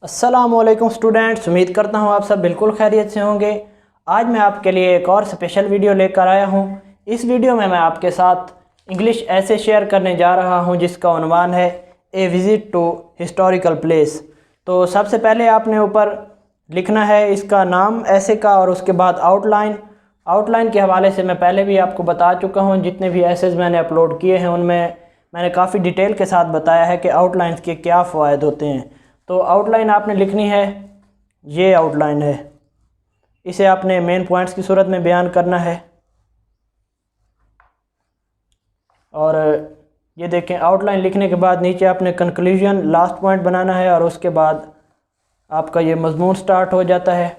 अस्सलामुअलैकुम स्टूडेंट्स, उम्मीद करता हूँ आप सब बिल्कुल खैरियत से होंगे। आज मैं आपके लिए एक और स्पेशल वीडियो लेकर आया हूँ। इस वीडियो में मैं आपके साथ इंग्लिश ऐसे शेयर करने जा रहा हूँ जिसका उन्वान है ए विज़िट टू हिस्टोरिकल प्लेस। तो सबसे पहले आपने ऊपर लिखना है इसका नाम ऐसे का और उसके बाद आउटलाइन के हवाले से मैं पहले भी आपको बता चुका हूँ। जितने भी एसेज मैंने अपलोड किए हैं उनमें मैंने काफ़ी डिटेल के साथ बताया है कि आउटलाइंस के क्या फ़वाइद होते हैं। तो आउटलाइन आपने लिखनी है, ये आउटलाइन है, इसे आपने मेन पॉइंट्स की सूरत में बयान करना है। और ये देखें, आउटलाइन लिखने के बाद नीचे आपने कंक्लूजन लास्ट पॉइंट बनाना है और उसके बाद आपका ये मजमून स्टार्ट हो जाता है।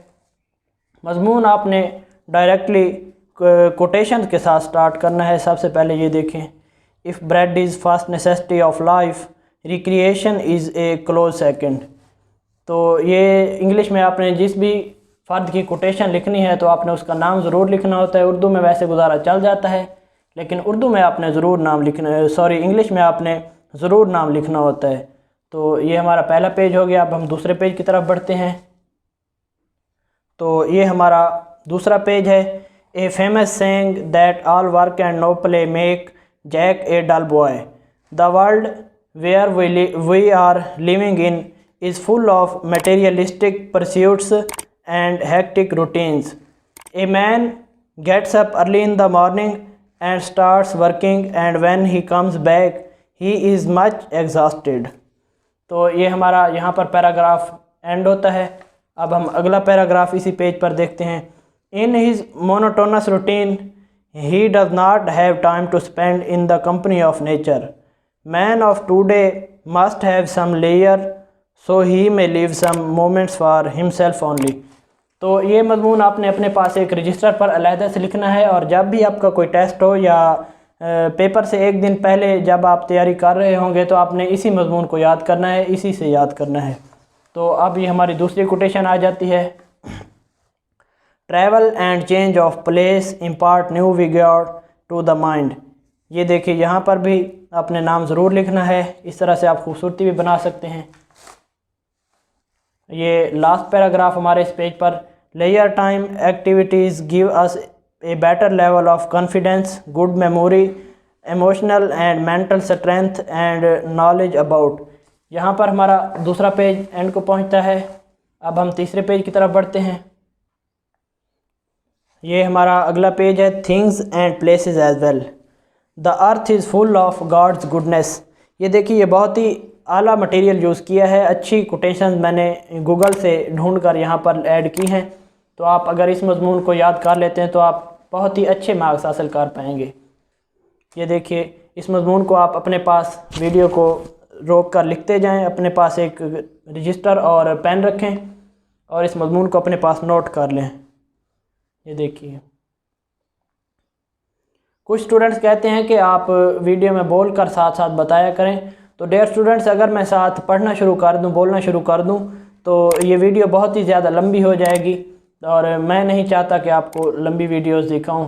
मजमून आपने डायरेक्टली कोटेशन के साथ स्टार्ट करना है। सबसे पहले ये देखें, if bread is first necessity of life, recreation is a close second. तो ये इंग्लिश में आपने जिस भी फ़र्द की कोटेशन लिखनी है तो आपने उसका नाम ज़रूर लिखना होता है। उर्दू में वैसे गुजारा चल जाता है, लेकिन उर्दू में आपने ज़रूर नाम लिखना, इंग्लिश में आपने ज़रूर नाम लिखना होता है। तो ये हमारा पहला पेज हो गया। अब हम दूसरे पेज की तरफ बढ़ते हैं। तो ये हमारा दूसरा पेज है, a famous saying that all work and no play make Jack a dull boy, the world where we are living in is full of materialistic pursuits and hectic routines. A man gets up early in the morning and starts working, and when he comes back he is much exhausted. तो ये हमारा यहाँ पर paragraph and होता है। अब हम अगला पैराग्राफ इसी पेज पर देखते हैं। In his monotonous routine he does not have time to spend in the company of nature. Man of today must have some leisure so he may leave some moments for himself only. तो ये मजमून आपने अपने पास एक register पर अलहदा से लिखना है और जब भी आपका कोई टेस्ट हो या पेपर से एक दिन पहले जब आप तैयारी कर रहे होंगे तो आपने इसी मजमून को याद करना है, इसी से याद करना है। तो अब ये हमारी दूसरी कोटेशन आ जाती है, travel and change of place impart new vigour to the mind. ये देखिए, यहाँ पर भी आपने नाम ज़रूर लिखना है। इस तरह से आप खूबसूरती भी बना सकते हैं। ये लास्ट पैराग्राफ हमारे इस पेज पर, layer time activities give us a better level of confidence, good memory, emotional and mental strength and knowledge about. यहाँ पर हमारा दूसरा पेज एंड को पहुँचता है। अब हम तीसरे पेज की तरफ बढ़ते हैं। ये हमारा अगला पेज है, things and places as well, the earth is full of God's goodness. ये देखिए, ये बहुत ही आला मटेरियल यूज़ किया है। अच्छी कोटेशन मैंने गूगल से ढूंढ कर यहाँ पर ऐड की हैं। तो आप अगर इस मजमून को याद कर लेते हैं तो आप बहुत ही अच्छे मार्क्स हासिल कर पाएंगे। ये देखिए, इस मजमून को आप अपने पास वीडियो को रोक कर लिखते जाएं, अपने पास एक रजिस्टर और पेन रखें और इस मजमून को अपने पास नोट कर लें। ये देखिए, कुछ स्टूडेंट्स कहते हैं कि आप वीडियो में बोल कर साथ साथ बताया करें। तो डियर स्टूडेंट्स, अगर मैं साथ पढ़ना शुरू कर दूं, बोलना शुरू कर दूं, तो ये वीडियो बहुत ही ज़्यादा लंबी हो जाएगी और मैं नहीं चाहता कि आपको लंबी वीडियोस दिखाऊं,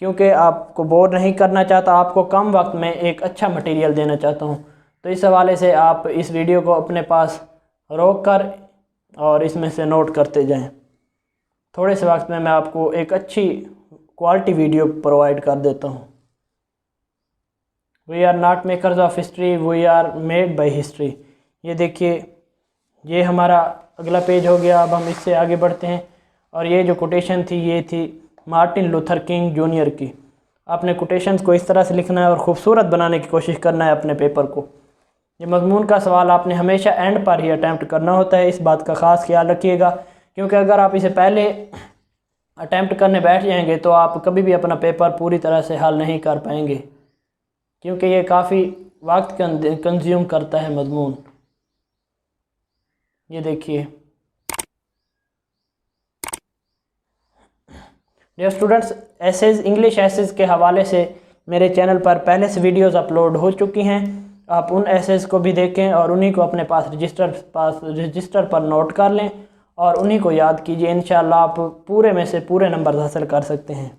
क्योंकि आपको बोर नहीं करना चाहता, आपको कम वक्त में एक अच्छा मटेरियल देना चाहता हूं। तो इस हवाले से आप इस वीडियो को अपने पास रोक कर और इसमें से नोट करते जाएँ। थोड़े से वक्त में मैं आपको एक अच्छी क्वालिटी वीडियो प्रोवाइड कर देता हूँ। We are not makers of history, we are made by history. ये देखिए, ये हमारा अगला पेज हो गया। अब हम इससे आगे बढ़ते हैं और ये जो कोटेशन थी ये थी मार्टिन लूथर किंग जूनियर की। आपने कोटेशंस को इस तरह से लिखना है और ख़ूबसूरत बनाने की कोशिश करना है अपने पेपर को। ये मजमून का सवाल आपने हमेशा एंड पर ही अटैम्प्ट करना होता है, इस बात का ख़ास ख्याल रखिएगा, क्योंकि अगर आप इसे पहले अटैम्प्ट करने बैठ जाएंगे तो आप कभी भी अपना पेपर पूरी तरह से हल नहीं कर पाएंगे, क्योंकि ये काफ़ी वक्त कंज्यूम करता है मजमून। ये देखिए dear students, essays, English essays के हवाले से मेरे चैनल पर पहले से वीडियोस अपलोड हो चुकी हैं। आप उन एसेज को भी देखें और उन्हीं को अपने पास रजिस्टर पर नोट कर लें और उन्हीं को याद कीजिए। इंशाल्लाह आप पूरे में से पूरे नंबर हासिल कर सकते हैं।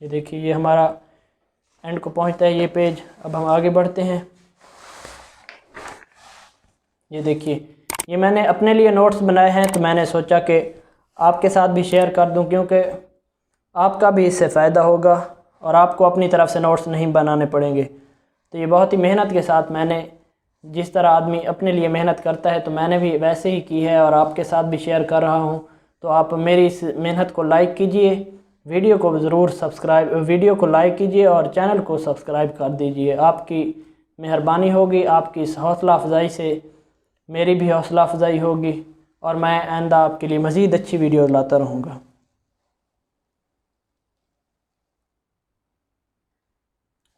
ये देखिए, ये हमारा एंड को पहुंचता है ये पेज। अब हम आगे बढ़ते हैं। ये देखिए, ये मैंने अपने लिए नोट्स बनाए हैं, तो मैंने सोचा कि आपके साथ भी शेयर कर दूं, क्योंकि आपका भी इससे फ़ायदा होगा और आपको अपनी तरफ से नोट्स नहीं बनाने पड़ेंगे। तो ये बहुत ही मेहनत के साथ मैंने, जिस तरह आदमी अपने लिए मेहनत करता है, तो मैंने भी वैसे ही की है और आपके साथ भी शेयर कर रहा हूँ। तो आप मेरी इस मेहनत को लाइक कीजिए, वीडियो को ज़रूर वीडियो को लाइक कीजिए और चैनल को सब्सक्राइब कर दीजिए। आपकी मेहरबानी होगी, आपकी इस हौसला अफजाई से मेरी भी हौसला अफजाई होगी और मैं आइंदा आपके लिए मज़ीद अच्छी वीडियो लाता रहूँगा।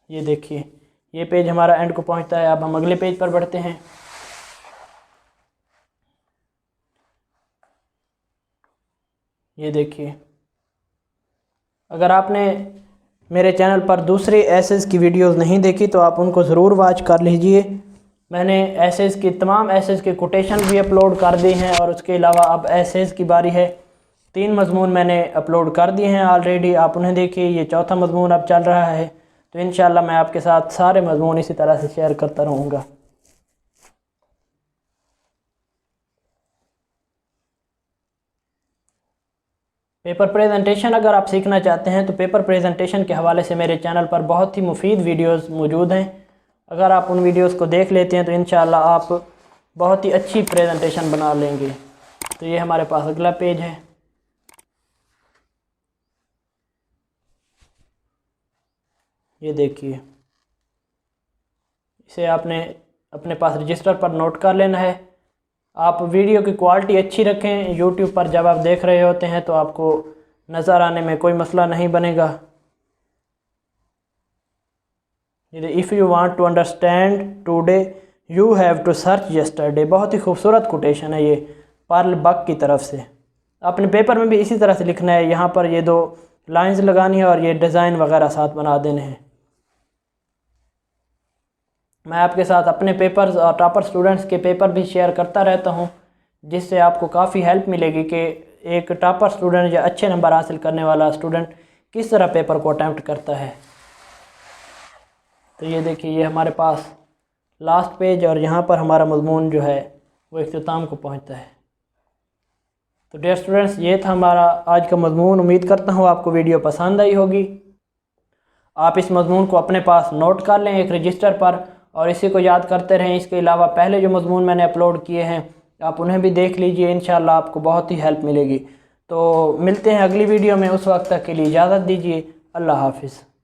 ये देखिए, ये पेज हमारा एंड को पहुँचता है। अब हम अगले पेज पर बढ़ते हैं। ये देखिए, अगर आपने मेरे चैनल पर दूसरे एसेस की वीडियोस नहीं देखी तो आप उनको ज़रूर वॉच कर लीजिए। मैंने एसेस की तमाम एसेस के कोटेशन भी अपलोड कर दिए हैं और उसके अलावा अब एसेस की बारी है। 3 मज़मून मैंने अपलोड कर दिए हैं ऑलरेडी, आप उन्हें देखिए। ये चौथा मज़मून अब चल रहा है, तो इंशाल्लाह मैं आपके साथ सारे मज़मून इसी तरह से शेयर करता रहूँगा। पेपर प्रेजेंटेशन अगर आप सीखना चाहते हैं तो पेपर प्रेजेंटेशन के हवाले से मेरे चैनल पर बहुत ही मुफीद वीडियोस मौजूद हैं। अगर आप उन वीडियोस को देख लेते हैं तो इंशाल्लाह आप बहुत ही अच्छी प्रेजेंटेशन बना लेंगे। तो ये हमारे पास अगला पेज है। ये देखिए, इसे आपने अपने पास रजिस्टर पर नोट कर लेना है। आप वीडियो की क्वालिटी अच्छी रखें। यूट्यूब पर जब आप देख रहे होते हैं तो आपको नज़र आने में कोई मसला नहीं बनेगा। If you want to understand today you have to search yesterday. बहुत ही खूबसूरत कोटेशन है ये पर्ल बक की तरफ से। अपने पेपर में भी इसी तरह से लिखना है। यहाँ पर ये 2 लाइंस लगानी है और ये डिज़ाइन वगैरह साथ बना देने हैं। मैं आपके साथ अपने पेपर्स और टॉपर स्टूडेंट्स के पेपर भी शेयर करता रहता हूँ, जिससे आपको काफ़ी हेल्प मिलेगी कि एक टॉपर स्टूडेंट या अच्छे नंबर हासिल करने वाला स्टूडेंट किस तरह पेपर को अटैम्प्ट करता है। तो ये देखिए, ये हमारे पास लास्ट पेज और यहाँ पर हमारा मज़मून जो है वो इख्तिताम को पहुँचता है। तो डियर स्टूडेंट्स, ये था हमारा आज का मज़मून। उम्मीद करता हूँ आपको वीडियो पसंद आई होगी। आप इस मज़मून को अपने पास नोट कर लें एक रजिस्टर पर और इसी को याद करते रहें। इसके अलावा पहले जो मज़मून मैंने अपलोड किए हैं आप उन्हें भी देख लीजिए, इंशाल्लाह आपको बहुत ही हेल्प मिलेगी। तो मिलते हैं अगली वीडियो में, उस वक्त तक के लिए इजाज़त दीजिए। अल्लाह हाफ़िज़।